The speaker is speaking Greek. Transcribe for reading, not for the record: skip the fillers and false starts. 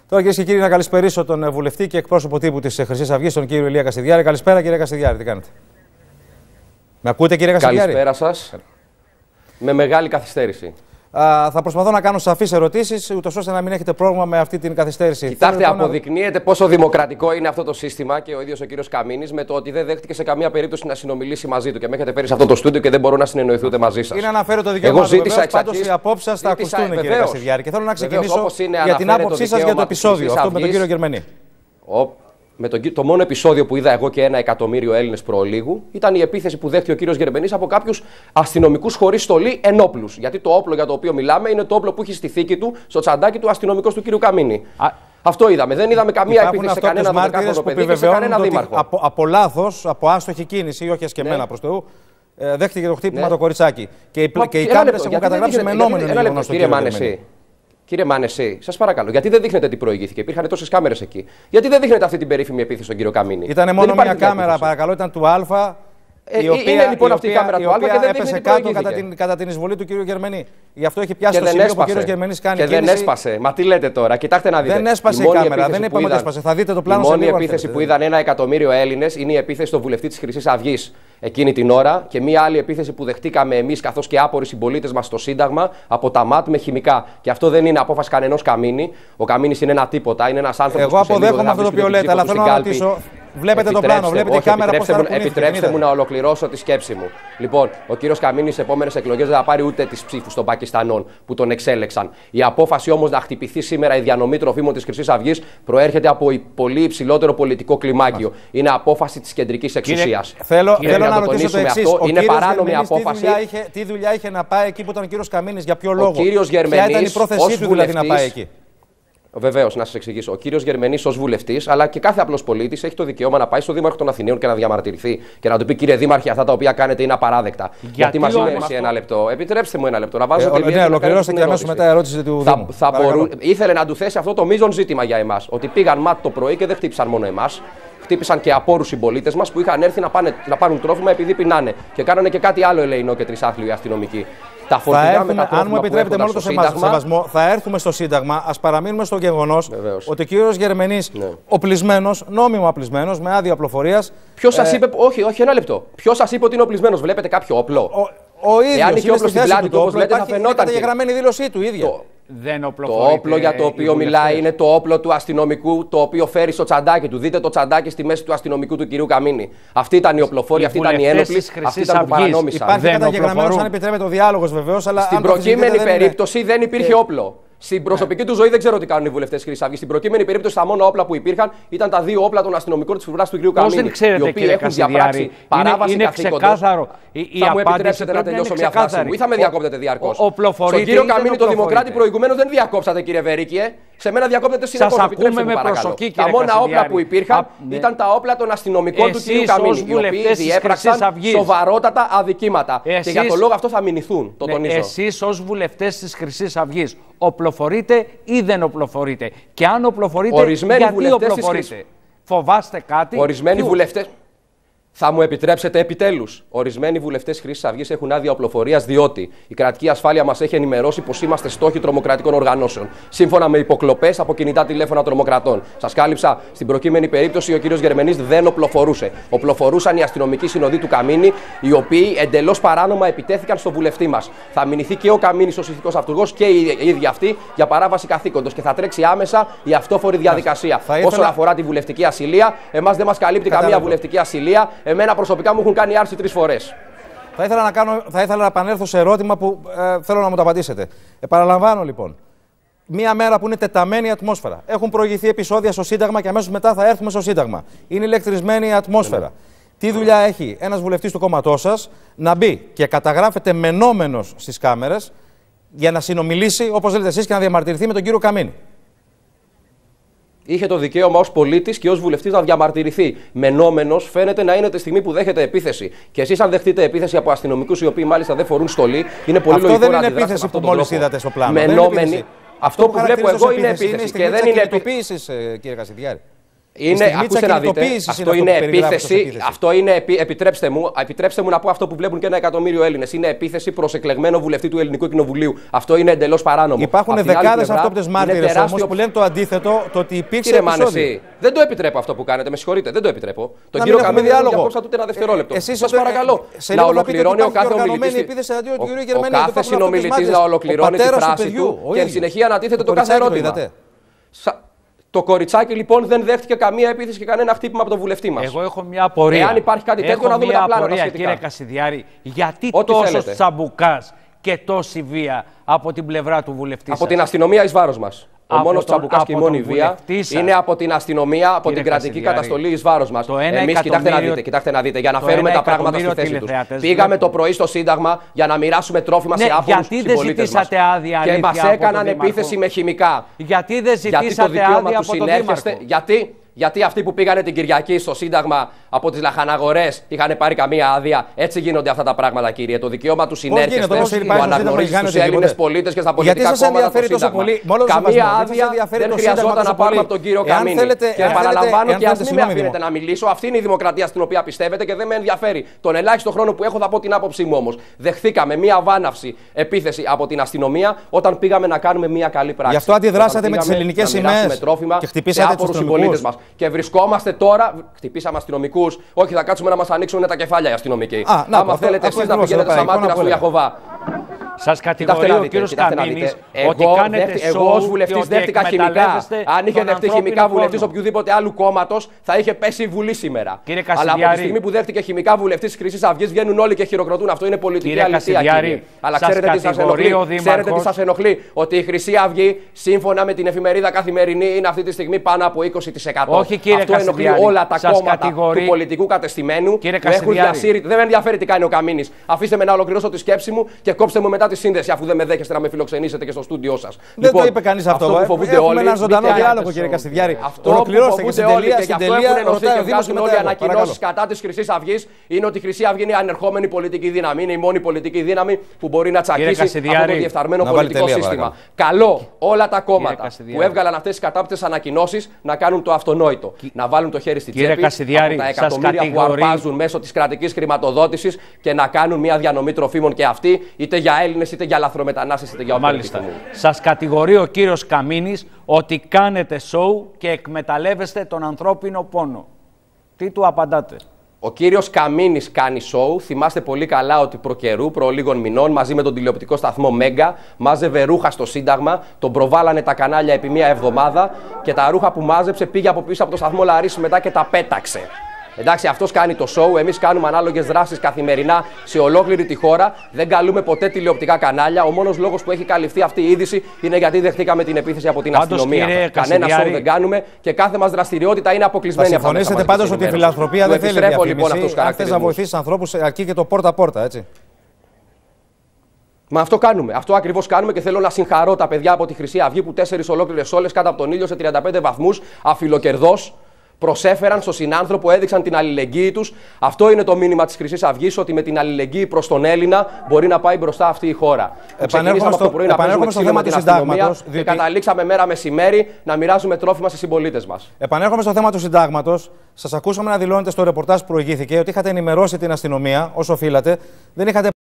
Τώρα, κυρίες και κύριοι, να καλησπερίσω τον βουλευτή και εκπρόσωπο τύπου της Χρυσής Αυγής, τον κύριο Ηλία Κασιδιάρη. Καλησπέρα, κύριε Κασιδιάρη, τι κάνετε? Με ακούτε, κύριε Κασιδιάρη? Καλησπέρα σας. Με μεγάλη καθυστέρηση. Θα προσπαθώ να κάνω σαφείς ερωτήσεις, ούτως ώστε να μην έχετε πρόβλημα με αυτή την καθυστέρηση. Κοιτάξτε, αποδεικνύεται πόσο δημοκρατικό είναι αυτό το σύστημα και ο ίδιος ο κύριος Καμίνης με το ότι δεν δέχτηκε σε καμία περίπτωση να συνομιλήσει μαζί του. Και με έχετε φέρει σε αυτό το στούντιο και δεν μπορώ να συνεννοηθούν μαζί σας. Είναι αναφέρω το δικαίωμα του. Πάντως οι απόψεις σας θα ακουστούν, κύριε Κασιδιάρη. Και θέλω να ξεκινήσω για την άποψή σας για το επεισόδιο αυτό με τον κύριο Γερμενή. Το μόνο επεισόδιο που είδα εγώ και 1 εκατομμύριο Έλληνες προολίγου ήταν η επίθεση που δέχτηκε ο κύριος Γερμενής από κάποιους αστυνομικούς χωρίς στολή ενόπλους. Γιατί το όπλο για το οποίο μιλάμε είναι το όπλο που έχει στη θήκη του, στο τσαντάκι του αστυνομικός του κύριου Καμίνη. Αυτό είδαμε. Δεν είδαμε καμία επίθεση σε κανένα 12χρονο παιδί και σε κανένα δήμαρχο. Από λάθος, από άστοχη κίνηση, όχι ασκεμμένα προς Θεού, δέχτηκε το χτύπημα το κοριτσάκι. Και οι κάμερες έχουν καταγράψει μενόμενο γεγονός στον κύριο Γερμενή. Κύριε Μάνεση, σας παρακαλώ, γιατί δεν δείχνετε τι προηγήθηκε? Υπήρχαν τόσες κάμερες εκεί. Γιατί δεν δείχνετε αυτή την περίφημη επίθεση στον κύριο Καμίνη? Ήταν μόνο μια κάμερα, παρακαλώ, ήταν του Α. Είναι λοιπόν αυτή η κάμερα του Α και δεν έπεσε κάτω κατά την εισβολή του κύριου Γερμενή. Γι' αυτό έχει πιάσει το σημείο που ο κύριος Γερμενής κάνει. Και δεν έσπασε. Μα τι λέτε τώρα, κοιτάξτε να δείτε. Δεν έσπασε η κάμερα, δεν είπαμε ότι έσπασε. Θα δείτε το πλάνο σε λίγο. Η μόνη επίθεση που είδαν 1 εκατομμύριο Έλληνες είναι η επίθεση στον βουλευτή της Χρυσής Αυγής εκείνη την ώρα και μία άλλη επίθεση που δεχτήκαμε εμείς καθώς και άποροι συμπολίτες μας στο Σύνταγμα από τα ΜΑΤ με χημικά. Και αυτό δεν είναι απόφαση κανενός Καμίνη. Ο Καμίνης είναι ένα τίποτα, είναι ένας άνθρωπος. Εγώ αποδέχομαι αυτό το οποίο λέτε, αλλά θέλω να ρωτήσω. Βλέπετε το πλάνο, βλέπετε η κάμερα πώς θα επιτρέψτε μου να ολοκληρώσω τη σκέψη μου. Λοιπόν, ο κύριος Καμίνης στις επόμενες εκλογές δεν θα πάρει ούτε τις ψήφους των Πακιστανών που τον εξέλεξαν. Η απόφαση όμως να χτυπηθεί σήμερα η διανομή τροφίμων της Χρυσής Αυγής προέρχεται από πολύ υψηλότερο πολιτικό κλιμάκιο. Είναι απόφαση της κεντρικής εξουσίας. Θέλω να ρωτήσω το εξής. Είναι παράνομη απόφαση. Τι δουλειά είχε να πάει εκεί που ήταν ο κύριος Καμίνης, για ποιο λόγο? Ποια ήταν η πρόθεσή του δηλαδή να πάει εκεί? Βεβαίως, να σας εξηγήσω. Ο κύριος Γερμενής ως βουλευτής, αλλά και κάθε απλός πολίτης, έχει το δικαίωμα να πάει στο Δήμαρχο των Αθηναίων και να διαμαρτυρηθεί και να του πει: κύριε Δήμαρχε, αυτά τα οποία κάνετε είναι απαράδεκτα. Γιατί μας λέμε εσύ 1 λεπτό? Επιτρέψτε μου 1 λεπτό να βάζω τελεία. Ναι, ολοκληρώστε και αμέσως μετά ερώτηση του Δήμου. Ήθελε να του θέσει αυτό το μείζον ζήτημα για εμάς. Ότι πήγαν ΜΑΤ το πρωί και δεν χτύπησαν μόνο εμάς. Χτύπησαν και απόρους συμπολίτες μας που είχαν έρθει να πάρουν τρόφιμα επειδή πεινάνε. Και κάνανε και κάτι άλλο ελεεινό και τρισάθλιοι αστυνομικοί. Αν μου επιτρέπετε μόνο το σεβασμό, θα έρθουμε στο Σύνταγμα. Ας παραμείνουμε στο γεγονός ότι ο κύριος Γερμενής, οπλισμένος, νόμιμα οπλισμένος, με άδεια οπλοφορίας. Ποιος σας είπε? Όχι, 1 λεπτό. Ποιος σας είπε ότι είναι οπλισμένος? Βλέπετε κάποιο όπλο? Ο ίδιος. Εάν είχε όπλο στην πλάτη του, όπως λέτε, θα φαινόταν. Είναι καταγεγραμμένη δήλωσή του ίδια. Το όπλο για το οποίο μιλάει είναι το όπλο του αστυνομικού, το οποίο φέρει στο τσαντάκι του. Δείτε το τσαντάκι στη μέση του αστυνομικού του κυρίου Καμίνη. Αυτή ήταν η οπλοφόρη, αυτή ήταν η ένοπλη, αυτή ήταν που παρανόμησαν. Υπάρχει καταγεγραμμένος, αν επιτρέπεται ο διάλογος βεβαίως, αλλά στην προκείμενη περίπτωση δεν υπήρχε όπλο. Στην προσωπική του ζωή δεν ξέρω τι κάνουν οι βουλευτές της Χρυσής Αυγής. Στην προκείμενη περίπτωση τα μόνα όπλα που υπήρχαν ήταν τα 2 όπλα των αστυνομικών της πλευράς του κ. Καμίνη. Οι οποίοι έχουν διαπράξει παράβαση καθήκοντος. Θα μου επιτρέψετε να τελειώσω μια φράση μου ή θα με διακόπτετε διαρκώς? Στον κύριο Καμίνη, το Δημοκράτη, προηγουμένως δεν διακόψατε, κύριε Βερίκιε. Σε μένα διακόπτεται συνεχώς. Επιτρέψτε μου, παρακαλώ. Τα μόνα όπλα που υπήρχαν ήταν τα όπλα των αστυνομικών του κ. Καμίνη. Οι οποίοι διέπραξαν σοβαρότατα αδικήματα. Και για τον λόγο αυτό θα μηνυθούν. Το τονίζω. Εσείς ως βουλευτές της Χρυσής Αυγής οπλοφορείτε ή δεν οπλοφορείτε? Και αν οπλοφορείτε, γιατί οπλοφορείτε? Φοβάστε κάτι? Ορισμένοι βουλευτές. Θα μου επιτρέψετε επιτέλους? Ορισμένοι βουλευτές Χρυσής Αυγής έχουν άδεια οπλοφορίας διότι η κρατική ασφάλεια μας έχει ενημερώσει πως είμαστε στόχοι τρομοκρατικών οργανώσεων. Σύμφωνα με υποκλοπές από κινητά τηλέφωνα τρομοκρατών. Σας κάλυψα, στην προκείμενη περίπτωση ο κύριος Γερμενής δεν οπλοφορούσε. Οπλοφορούσαν οι αστυνομικοί συνοδοί του Καμίνη, οι οποίοι εντελώς παράνομα επιτέθηκαν στο βουλευτή μας. Θα μηνυθεί και ο Καμίνης ως ηθικός αυτούργος και οι ίδιοι αυτοί για παράβαση καθήκοντος και θα τρέξει άμεσα η αυτόφορη διαδικασία. Όσον αφορά τη βουλευτική ασυλία, εμάς δεν μας καλύπτει καμία βουλευτική ασυλία. Εμένα προσωπικά μου έχουν κάνει άρση 3 φορές. Θα ήθελα να επανέλθω σε ερώτημα που θέλω να μου το απαντήσετε. Επαναλαμβάνω λοιπόν. Μία μέρα που είναι τεταμένη η ατμόσφαιρα. Έχουν προηγηθεί επεισόδια στο Σύνταγμα και αμέσως μετά θα έρθουμε στο Σύνταγμα. Είναι ηλεκτρισμένη η ατμόσφαιρα. Τι δουλειά έχει ένας βουλευτής του κόμματός σας να μπει και καταγράφεται μενόμενος στις κάμερες για να συνομιλήσει, όπως λέτε εσείς, και να διαμαρτυρηθεί με τον κύριο Καμίνη? Είχε το δικαίωμα ως πολίτης και ως βουλευτής να διαμαρτυρηθεί. Μενόμενος φαίνεται να είναι τη στιγμή που δέχεται επίθεση. Και εσείς, αν δεχτείτε επίθεση από αστυνομικούς οι οποίοι μάλιστα δεν φορούν στολή, είναι πολύ λογικό να αντιδράσετε. Αυτό δεν είναι επίθεση που μόλις είδατε στο πλάνο. Μενόμενοι. Αυτό που βλέπω εγώ είναι επίθεση. Και δεν είναι επίθεση, κύριε Κασιδιάρη. Ακούστε να δείτε, αυτό είναι επίθεση. Αυτό είναι, επιτρέψτε μου να πω αυτό που βλέπουν και 1 εκατομμύριο Έλληνες. Είναι επίθεση προς εκλεγμένο βουλευτή του Ελληνικού Κοινοβουλίου. Αυτό είναι εντελώς παράνομο. Υπάρχουν δεκάδες αυτόπτες μάρτυρες όμως που λένε το αντίθετο, το ότι υπήρξε επεισόδιο. Δεν το επιτρέπω αυτό που κάνετε, με συγχωρείτε, δεν το επιτρέπω. Τον κύριο Καμίνη δεν διακόψατε ούτε ένα δευτερόλεπτο. Σας παρακαλώ να ολοκληρώνει ο κάθε ομιλητής. Ο κάθε συνομιλητής να ολοκληρώνει τη φράση του και εν συνεχεία να τίθεται το κάθε ερώτημα. Το κοριτσάκι λοιπόν δεν δέχτηκε καμία επίθεση και κανένα χτύπημα από τον βουλευτή μας. Εγώ έχω μια απορία. Εάν υπάρχει κάτι τέτοιο, να δούμε τα πλάνα τα σχετικά. Κύριε Κασιδιάρη, γιατί τόσο τσαμπουκάς και τόση βία από την πλευρά του βουλευτή σας? Από την αστυνομία εις βάρος μας. Ο μόνος τσαμπουκάς και η μόνη βία είναι από την αστυνομία, από την κρατική καταστολή εις βάρος μας. Εμείς, κοιτάξτε να δείτε, για να φέρουμε τα πράγματα στη θέση τους. Πήγαμε το πρωί στο Σύνταγμα για να μοιράσουμε τρόφιμα σε άπορους συμπολίτες μας. Και μας έκαναν επίθεση με χημικά. Γιατί δεν ζητήσατε άδεια από τον Δήμαρχο? Γιατί αυτοί που πήγανε την Κυριακή στο Σύνταγμα από τις λαχαναγορές είχαν πάρει καμία άδεια? Έτσι γίνονται αυτά τα πράγματα, κύριε. Το δικαίωμα του συνέρχεστε που αναγνωρίζει στους Έλληνες πολίτες και στα πολιτικά κόμματα του Σύνταγμα. Καμία άδεια δεν χρειαζόταν να πάρουμε από τον κύριο Καμίνη. Και επαναλαμβάνω, και ας μην με αφήνετε να μιλήσω, αυτή είναι η δημοκρατία στην οποία πιστεύετε και δεν με ενδιαφέρει. Τον ελάχιστο χρόνο που έχω θα πω την άποψή μου όμως. Δεχθήκαμε μία βάναυση επίθεση από την αστυνομία όταν πήγαμε να κάνουμε μία καλή πράξη. Γι' αυτό αντιδράσατε με τις ελληνικές σημαίες και χτυπήσατε τους πολίτες μας. Και βρισκόμαστε τώρα. Χτυπήσαμε αστυνομικούς. Όχι, θα κάτσουμε να μας ανοίξουν τα κεφάλια οι αστυνομικοί. Άμα θέλετε εσείς να πηγαίνετε στα μάτια του Ιαχωβά. Σας κατηγορεί ο κύριος Καμίνης ότι κάνετε σοου. Εγώ ως βουλευτής δέχτηκα χημικά. Αν είχε δεχτεί χημικά βουλευτής οποιοδήποτε άλλου κόμματος, θα είχε πέσει η Βουλή σήμερα. Αλλά από τη στιγμή που δέχτηκε χημικά βουλευτής της Χρυσής Αυγής, βγαίνουν όλοι και χειροκροτούν. Αυτό είναι πολιτική αλήθεια. Αλλά ξέρετε τι σας ενοχλεί? Ότι η Χρυσή Αυγή, σύμφωνα με την εφημερίδα Καθημερινή, είναι αυτή τη στιγμή πάνω από 20%. Όχι, κύριε Αυτό ενοχλεί όλα τα κόμματα του πολιτικού κατεστημένου. Δεν με ενδιαφέρει τι κάνει ο Καμίνης. Αφήστε με να ολοκληρώσω τη σκέψη μου και κόψτε μου μετά τη σύνδεση, αφού δεν με δέχεστε να με φιλοξενήσετε και στο στούντιό σας. Δεν το είπε κανείς αυτό. Αυτό που φοβούνται όλοι. Ένα ζωντανό διάλογο, κύριε Κασιδιάρη. Ολοκληρώστε και στην τελεία. Και αυτό έχουν ενωθεί και βγάζουν όλοι ανακοινώσεις κατά της Χρυσής Αυγής. Είναι ότι η Χρυσή Αυγή είναι η ανερχόμενη πολιτική δύναμη. Είναι η μόνη πολιτική δύναμη που μπορεί να τσακίσει αυτό το διεφθαρμένο πολιτικό σύστημα. Καλό όλα τα κόμματα που έβγαλαν αυτές τις κατάπτυστες ανακοινώσεις να κάνουν το αυτονόητο. Να βάλουν το χέρι στη τσέπη από τα εκατομμύρια που αρπάζουν μέσω της κρατικής χρηματοδότησης και να κάνουν μια διανομή τροφίμων και αυτοί, είτε για Έλληνες, είτε για λαθρομετανάστες, είτε για μάλιστα. Σας κατηγορεί ο κύριος Καμίνης ότι κάνετε σοου και εκμεταλλεύεστε τον ανθρώπινο πόνο. Τι του απαντάτε? Ο κύριος Καμίνης κάνει σοου. Θυμάστε πολύ καλά ότι προ λίγων μηνών, μαζί με τον τηλεοπτικό σταθμό Μέγκα, μάζευε ρούχα στο Σύνταγμα, τον προβάλανε τα κανάλια επί μία εβδομάδα και τα ρούχα που μάζεψε πήγε από πίσω από το σταθμό Λαρίσης μετά και τα πέταξε. Εντάξει, αυτός κάνει το σοου. Εμείς κάνουμε ανάλογες δράσεις καθημερινά σε ολόκληρη τη χώρα. Δεν καλούμε ποτέ τηλεοπτικά κανάλια. Ο μόνος λόγος που έχει καλυφθεί αυτή η είδηση είναι γιατί δεχτήκαμε την επίθεση από την αστυνομία. Κανένα σοου δεν κάνουμε και κάθε μας δραστηριότητα είναι αποκλεισμένη από αυτά. Συμφωνήσετε πάντως ότι η φιλανθρωπία δεν θέλει διαφήμιση. Αν θες να βοηθήσεις ανθρώπους, αρκεί και το πόρτα-πόρτα, έτσι. Μα αυτό κάνουμε. Αυτό ακριβώς κάνουμε και θέλω να συγχαρώ τα παιδιά από τη Χρυσή Αυγή που 4 ολόκληρες ώρες κάτω από τον ήλιο σε 35 βαθμούς αφιλοκερδώς προσέφεραν στον συνάνθρωπο, έδειξαν την αλληλεγγύη τους. Αυτό είναι το μήνυμα της Χρυσής Αυγής, ότι με την αλληλεγγύη προς τον Έλληνα μπορεί να πάει μπροστά αυτή η χώρα. Ξεκινήσαμε αυτό το πρωί να παίζουμε ξύλο με την αστυνομία και καταλήξαμε μέρα μεσημέρι να μοιράζουμε τρόφιμα στις συμπολίτες μας. Επανέρχομαι στο θέμα του συντάγματος. Σας ακούσαμε να δηλώνετε στο ρεπορτάζ που προηγήθηκε ότι είχατε ενημερώσει την αστυνομία όσο οφείλατε. Δεν είχατε